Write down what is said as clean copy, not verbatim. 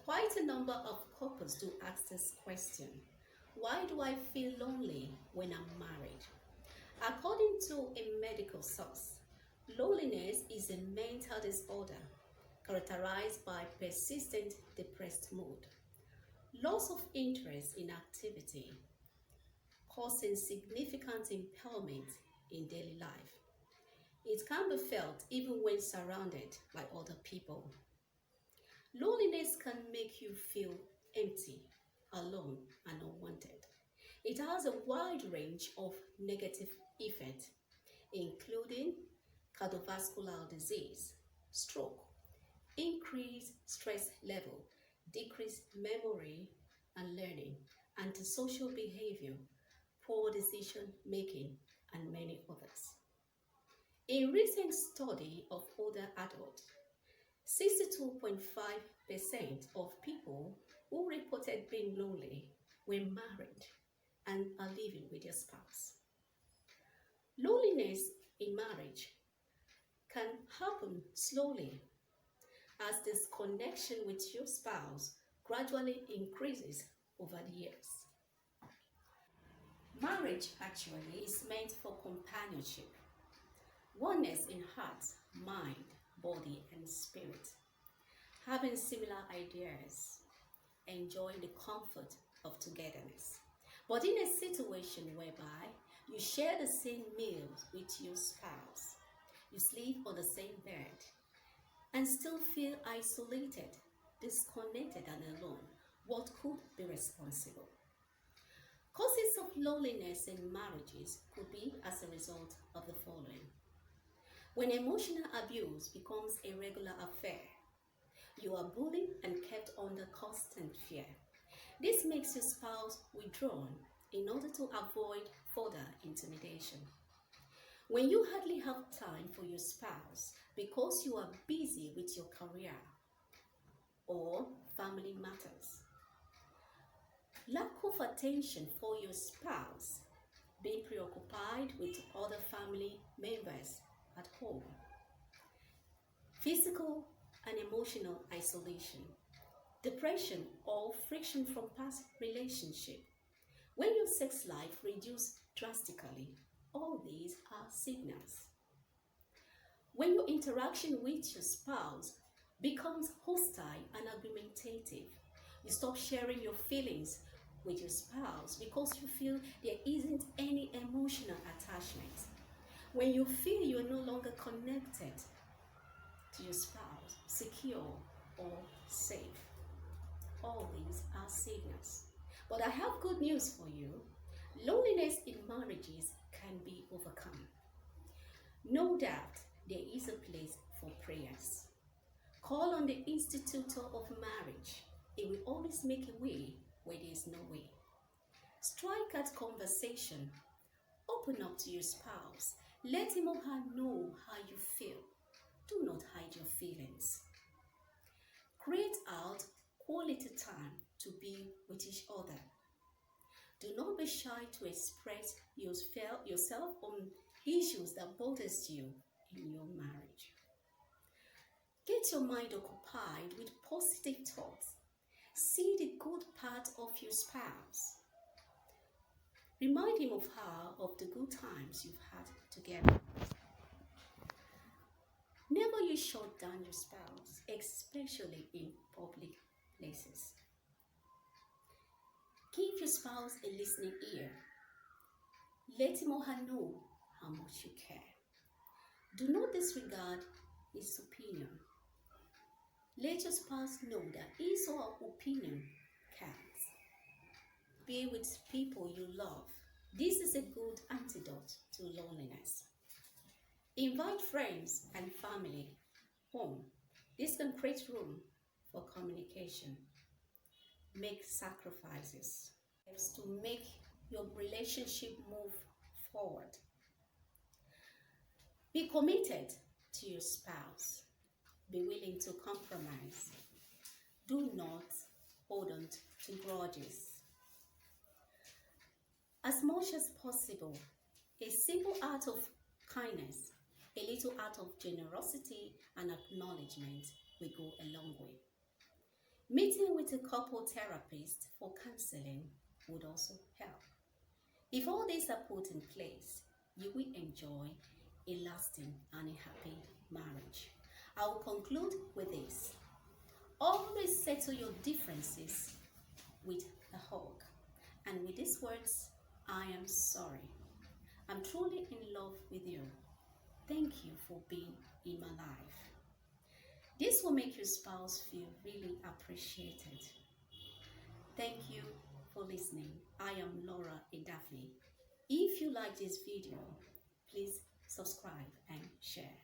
Quite a number of couples do ask this question: why do I feel lonely when I'm married? According to a medical source, loneliness is a mental disorder characterized by persistent depressed mood, loss of interest in activity, causing significant impairment in daily life. It can be felt even when surrounded by other people. Loneliness can make you feel empty, alone, and unwanted. It has a wide range of negative effects, including cardiovascular disease, stroke, increased stress level, decreased memory and learning, antisocial behavior, poor decision making, and many others. A recent study of older adults, 62.5% of people who reported being lonely were married and are living with their spouse. Loneliness in marriage can happen slowly as this connection with your spouse gradually increases over the years. Marriage actually is meant for companionship, oneness in heart, mind, body, and spirit, having similar ideas, enjoying the comfort of togetherness. But in a situation whereby you share the same meals with your spouse, you sleep on the same bed, and still feel isolated, disconnected, and alone, what could be responsible? Causes of loneliness in marriages could be as a result of the following. When emotional abuse becomes a regular affair, you are bullied and kept under constant fear. This makes your spouse withdrawn in order to avoid further intimidation. When you hardly have time for your spouse because you are busy with your career or family matters. Lack of attention for your spouse, being preoccupied with other family members at home. Physical and emotional isolation, depression or friction from past relationship. When your sex life reduces drastically, all these are signals. When your interaction with your spouse becomes hostile and argumentative, you stop sharing your feelings with your spouse because you feel there isn't any emotional attachment. When you feel you are no longer connected to your spouse, secure or safe, all these are signals. But I have good news for you. Loneliness in marriages can be overcome. No doubt there is a place for prayers. Call on the institutor of marriage. It will always make a way where there is no way. Strike at conversation. Open up to your spouse. Let him or her know how you feel. Do not hide your feelings. Create out quality time to be with each other. Do not be shy to express yourself on issues that bothers you in your marriage. Get your mind occupied with positive thoughts. See the good part of your spouse. Remind him of her of the good times you've had together. Never you shut down your spouse, especially in public places. Give your spouse a listening ear. Let him or her know how much you care. Do not disregard his opinion. Let your spouse know that his or her opinion counts. Be with people you love. This is a good antidote to loneliness. Invite friends and family home. This can create room for communication. Make sacrifices to make your relationship move forward. Be committed to your spouse. Be willing to compromise. Do not hold on to grudges. As much as possible, a simple act of kindness, a little act of generosity and acknowledgement will go a long way. Meeting with a couple therapist for counseling would also help. If all these are put in place, you will enjoy a lasting and a happy marriage. I will conclude with this. Always settle your differences with a hug. And with these words, I am sorry. I'm truly in love with you. Thank you for being in my life. This will make your spouse feel really appreciated. Thank you for listening. I am Laura Edafe. If you like this video, please subscribe and share.